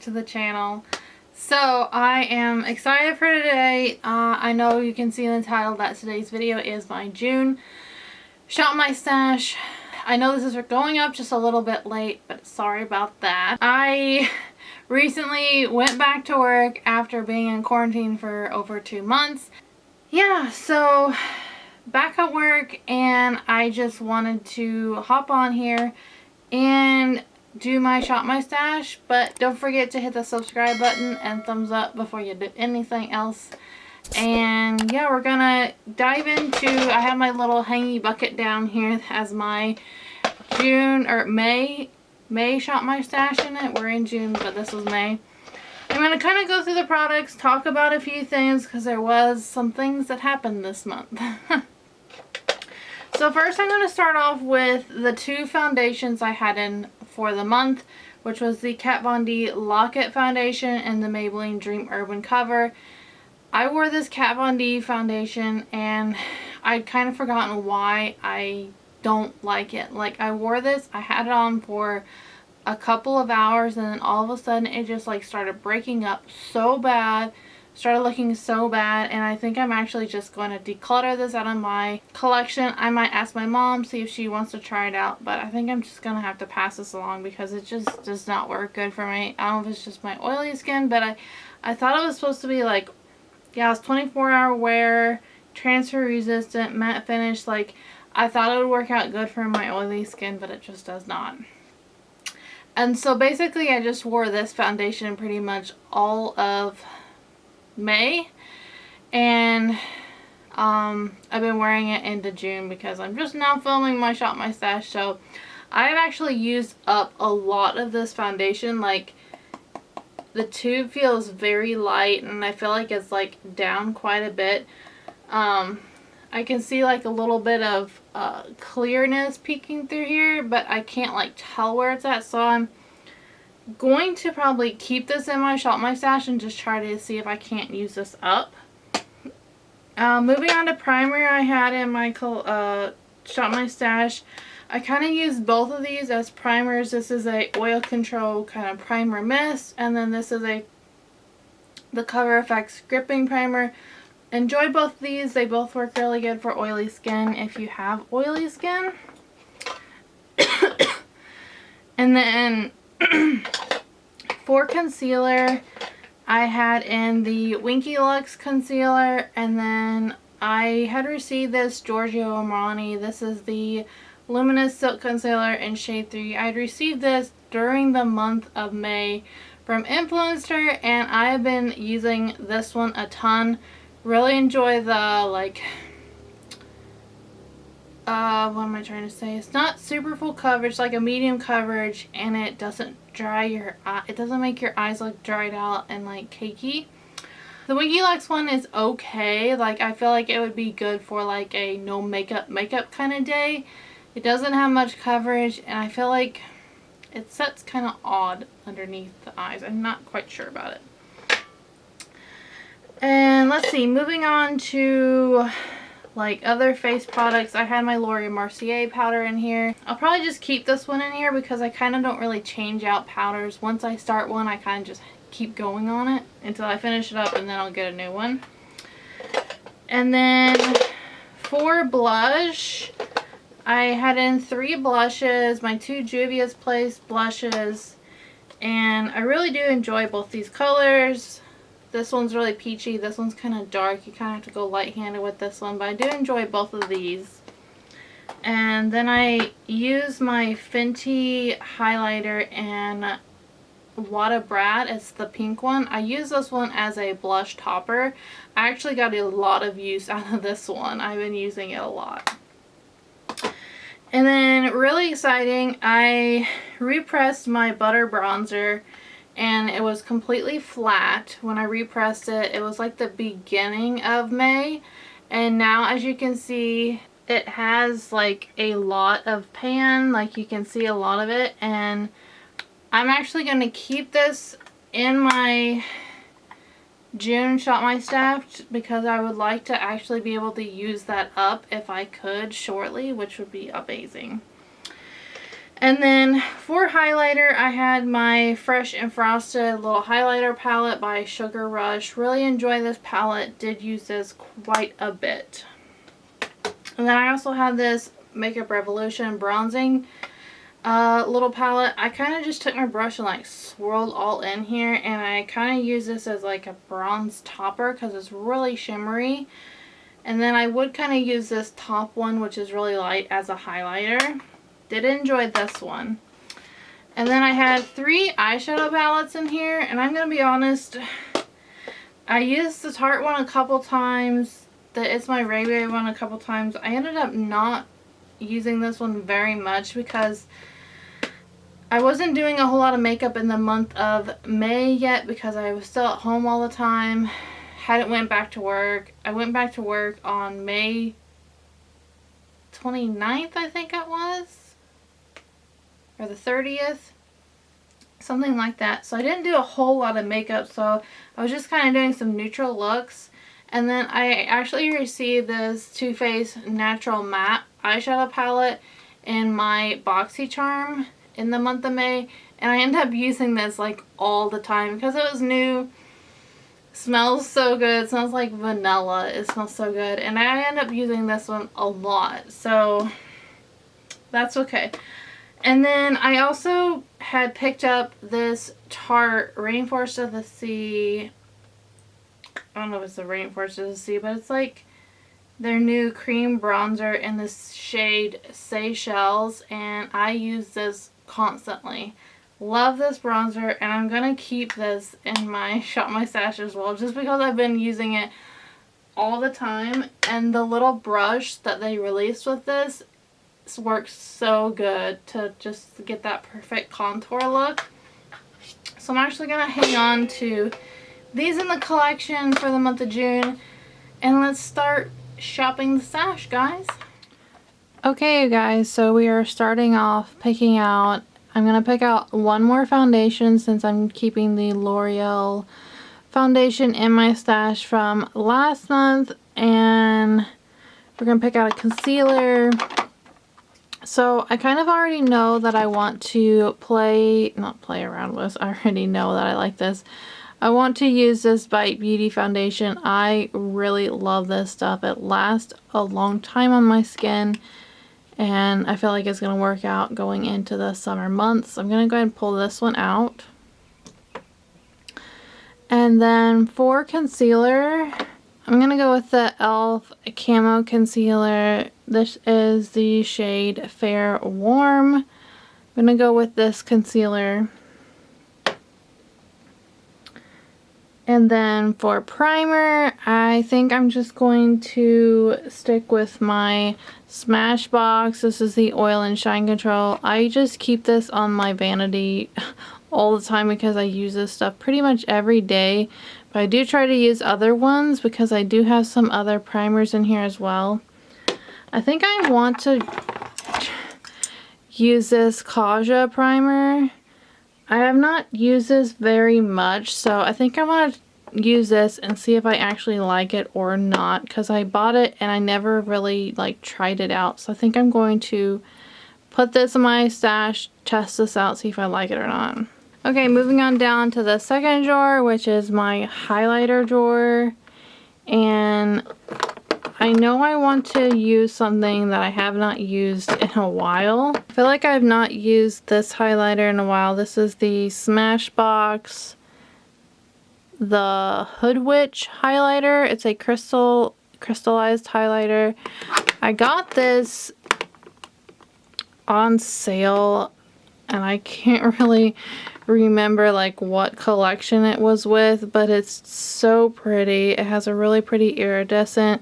to the channel. So I am excited for today. I know you can see in the title that today's video is my June Shop My Stash. I know this is going up just a little bit late, but sorry about that. I recently went back to work after being in quarantine for over 2 months. Yeah, so back at work, and I just wanted to hop on here and do my Shop My Stash, but don't forget to hit the subscribe button and thumbs up before you do anything else. And yeah, we're gonna dive into, I have my little hangy bucket down here that has my June or May Shop My Stash in it. We're in June, but this was May. I'm gonna kind of go through the products, talk about a few things because there was some things that happened this month. So first I'm going to start off with the 2 foundations I had in for the month, which was the Kat Von D Locket foundation and the Maybelline Dream Urban Cover. I wore this Kat Von D foundation and I'd kind of forgotten why I don't like it. Like, I wore this, I had it on for a couple of hours, and then all of a sudden it just like started breaking up so bad. Started looking so bad, and I think I'm actually just going to declutter this out of my collection. I might ask my mom, see if she wants to try it out, but I think I'm just going to have to pass this along because it just does not work good for me. I don't know if it's just my oily skin, but I thought it was supposed to be like, yeah, it's 24-hour wear, transfer resistant, matte finish. Like, I thought it would work out good for my oily skin, but it just does not. And so basically I just wore this foundation pretty much all of May, and I've been wearing it into June because I'm just now filming my Shop My Stash. So I've actually used up a lot of this foundation. Like, the tube feels very light and I feel like it's like down quite a bit. I can see like a little bit of clearness peeking through here, but I can't like tell where it's at, so I'm going to probably keep this in my Shop My Stash and just try to see if I can't use this up. Moving on to primer I had in my Shop My Stash. I kind of used both of these as primers. This is a oil control kind of primer mist, and then this is the Cover FX gripping primer. Enjoy both of these. They both work really good for oily skin if you have oily skin. And then for concealer, I had in the Winky Lux concealer, and then I had received this Giorgio Armani. This is the Luminous Silk Concealer in shade 3. I had received this during the month of May from Influencer, and I have been using this one a ton. Really enjoy the, like, what am I trying to say? It's not super full coverage, like a medium coverage, and it doesn't dry your eye. It doesn't make your eyes look dried out and like cakey. The Winky Lux one is okay. Like, I feel like it would be good for like a no makeup kind of day. It doesn't have much coverage, and I feel like it sets kind of odd underneath the eyes. I'm not quite sure about it. And let's see, moving on to like other face products, I had my L'Oreal Mercier powder in here. I'll probably just keep this one in here because I kind of don't really change out powders. Once I start one, I kind of just keep going on it until I finish it up, and then I'll get a new one. And then for blush, I had in 3 blushes, my 2 Juvia's Place blushes, and I really do enjoy both these colors. This one's really peachy. This one's kind of dark. You kind of have to go light-handed with this one, but I do enjoy both of these. And then I use my Fenty highlighter in Wada Brad. It's the pink one. I use this one as a blush topper. I actually got a lot of use out of this one. I've been using it a lot. And then, really exciting, I repressed my Butter Bronzer, and it was completely flat when I repressed it. It was like the beginning of May, and now as you can see, it has like a lot of pan. Like, you can see a lot of it, and I'm actually going to keep this in my June Shop My Stash because I would like to actually be able to use that up if I could shortly, which would be amazing. And then for highlighter, I had my Fresh and Frosted little highlighter palette by Sugar Rush. Really enjoy this palette. Did use this quite a bit. And then I also had this Makeup Revolution bronzing little palette. I kind of just took my brush and like swirled all in here, and I kind of use this as like a bronze topper because it's really shimmery. And then I would kind of use this top one, which is really light, as a highlighter. Did enjoy this one. And then I had 3 eyeshadow palettes in here, and I'm going to be honest, I used the Tarte one a couple times. It's my Ray Ray one a couple times. I ended up not using this one very much because I wasn't doing a whole lot of makeup in the month of May yet because I was still at home all the time. Hadn't went back to work. I went back to work on May 29th, I think it was. Or the 30th, something like that. So I didn't do a whole lot of makeup, so I was just kind of doing some neutral looks. And then I actually received this Too Faced Natural Matte eyeshadow palette in my BoxyCharm in the month of May, and I ended up using this like all the time because it was new. Smells so good. It smells like vanilla. It smells so good, and I end up using this one a lot, so that's okay. And then I also had picked up this Tarte Rainforest of the Sea. I don't know if it's the Rainforest of the Sea, but it's like their new cream bronzer in this shade Seychelles, and I use this constantly. Love this bronzer, and I'm going to keep this in my Shop My Stash as well, just because I've been using it all the time. And the little brush that they released with this works so good to just get that perfect contour look. So I'm actually going to hang on to these in the collection for the month of June, and let's start shopping the stash, guys. Okay, you guys, so we are starting off picking out, I'm going to pick out one more foundation since I'm keeping the L'Oreal foundation in my stash from last month, and we're going to pick out a concealer. So I kind of already know that I want to not play around with, I already know that I like this. I want to use this Bite Beauty foundation. I really love this stuff. It lasts a long time on my skin, and I feel like it's going to work out going into the summer months. I'm going to go ahead and pull this one out. And then for concealer, I'm going to go with the e.l.f. Camo Concealer. This is the shade Fair Warm. I'm going to go with this concealer. And then for primer, I think I'm just going to stick with my Smashbox. This is the Oil and Shine Control. I just keep this on my vanity all the time because I use this stuff pretty much every day. But I do try to use other ones because I do have some other primers in here as well. I think I want to use this Kaja primer. I have not used this very much, so I think I want to use this and see if I actually like it or not, because I bought it and I never really like tried it out. So I think I'm going to put this in my stash, test this out, see if I like it or not. Okay, moving on down to the second drawer, which is my highlighter drawer. And I know I want to use something that I have not used in a while. I feel like I've not used this highlighter in a while. This is the Smashbox, the Hood Witch highlighter. It's a crystallized highlighter. I got this on sale, and I can't really remember like what collection it was with, but it's so pretty. It has a really pretty iridescent,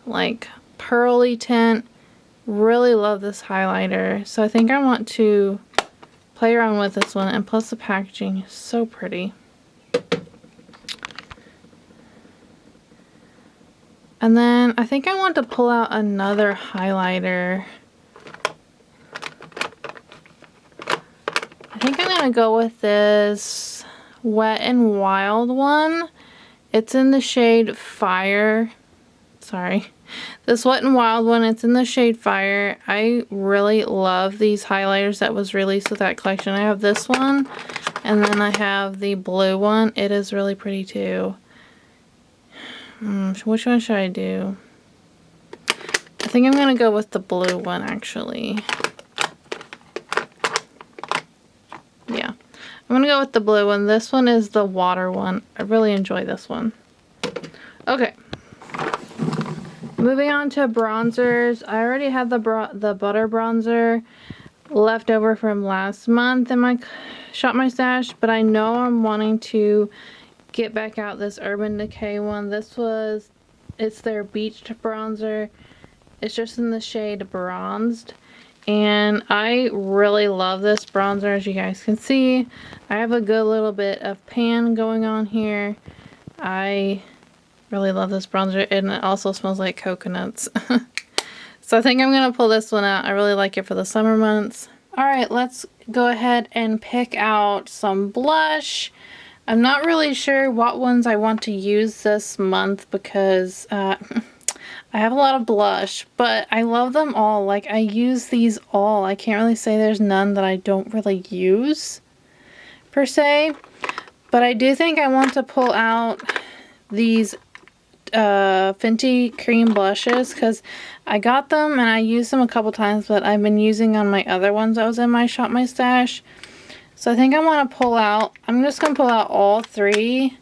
like pearly tint. Really love this highlighter, so I think I want to play around with this one, and plus the packaging is so pretty. And then I think I want to pull out another highlighter. I think I'm gonna go with this Wet n Wild one. It's in the shade Fire. Sorry. This Wet n Wild one, it's in the shade Fire. I really love these highlighters that was released with that collection. I have this one, and then I have the blue one. It is really pretty too. Which one should I do? I think I'm going to go with the blue one, actually. Yeah. I'm going to go with the blue one. This one is the water one. I really enjoy this one. Okay. Moving on to bronzers. I already had the butter bronzer left over from last month in my Shop My Stash, but I know I'm wanting to get back out this Urban Decay one. It's their beached bronzer. It's just in the shade Bronzed. And I really love this bronzer, as you guys can see. I have a good little bit of pan going on here. I really love this bronzer, and it also smells like coconuts. So I think I'm going to pull this one out. I really like it for the summer months. Alright, let's go ahead and pick out some blush. I'm not really sure what ones I want to use this month because I have a lot of blush, but I love them all. Like, I use these all. I can't really say there's none that I don't really use, per se. But I do think I want to pull out these Fenty cream blushes because I got them and I used them a couple times, but I've been using on my other ones that was in my Shop My Stash. So I think I want to pull out, I'm just going to pull out all 3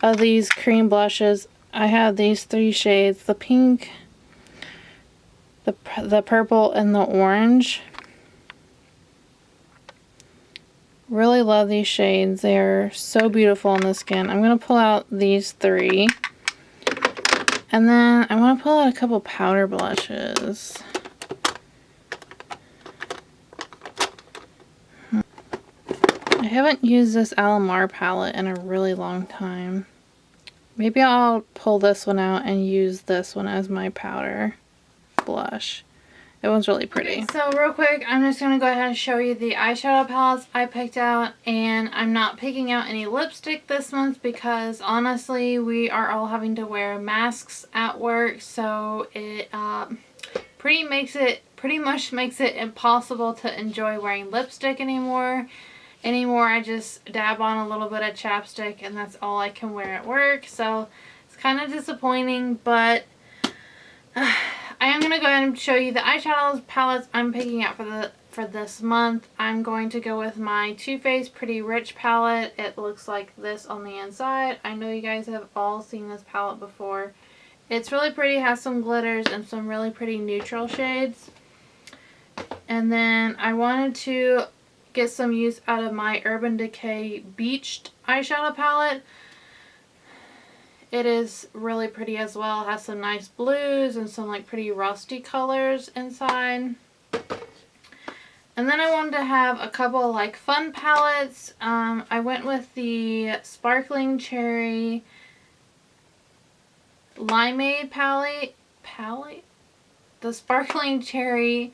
of these cream blushes. I have these 3 shades, the pink, the purple, and the orange. Really love these shades. They're so beautiful on the skin. I'm going to pull out these 3. And then I want to pull out a couple powder blushes. I haven't used this Alamar palette in a really long time. Maybe I'll pull this one out and use this one as my powder blush. It one's really pretty. Okay, so real quick, I'm just going to go ahead and show you the eyeshadow palettes I picked out. And I'm not picking out any lipstick this month because honestly, we are all having to wear masks at work. So it pretty much makes it impossible to enjoy wearing lipstick anymore. I just dab on a little bit of chapstick and that's all I can wear at work. So it's kind of disappointing, but I am going to go ahead and show you the eyeshadow palettes I'm picking out for this month. I'm going to go with my Too Faced Pretty Rich palette. It looks like this on the inside. I know you guys have all seen this palette before. It's really pretty, has some glitters and some really pretty neutral shades. And then I wanted to get some use out of my Urban Decay Beached eyeshadow palette. It is really pretty as well. It has some nice blues and some like pretty rusty colors inside. And then I wanted to have a couple like fun palettes. I went with the Sparkling Cherry Limeade palette. The Sparkling Cherry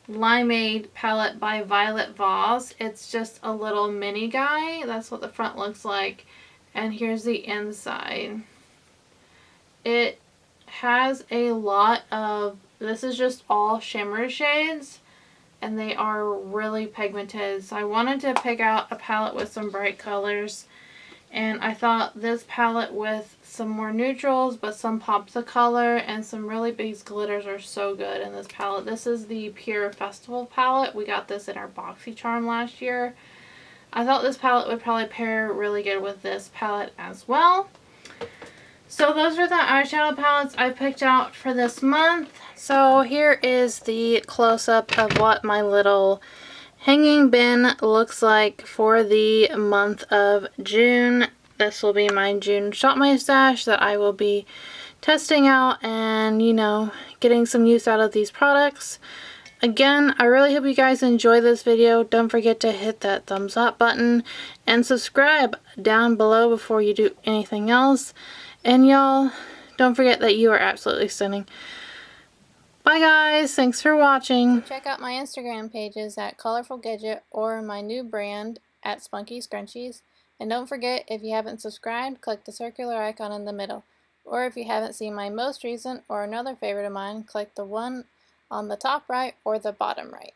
Limeade palette by Violet Voss. It's just a little mini guy. That's what the front looks like. And here's the inside. It has a lot of, this is just all shimmer shades. And they are really pigmented. So I wanted to pick out a palette with some bright colors. And I thought this palette with some more neutrals, but some pops of color and some really big glitters are so good in this palette. This is the Pur Festival Palette. We got this in our BoxyCharm last year. I thought this palette would probably pair really good with this palette as well. So those are the eyeshadow palettes I picked out for this month. So here is the close-up of what my little hanging bin looks like for the month of June. This will be my June Shop My Stash that I will be testing out and, you know, getting some use out of these products. Again, I really hope you guys enjoy this video. Don't forget to hit that thumbs up button and subscribe down below before you do anything else. And y'all, don't forget that you are absolutely stunning. Bye guys, thanks for watching. Check out my Instagram pages at Colorful Gadget or my new brand at Spunky Scrunchies. And don't forget, if you haven't subscribed, click the circular icon in the middle. Or if you haven't seen my most recent or another favorite of mine, click the one on the top right or the bottom right.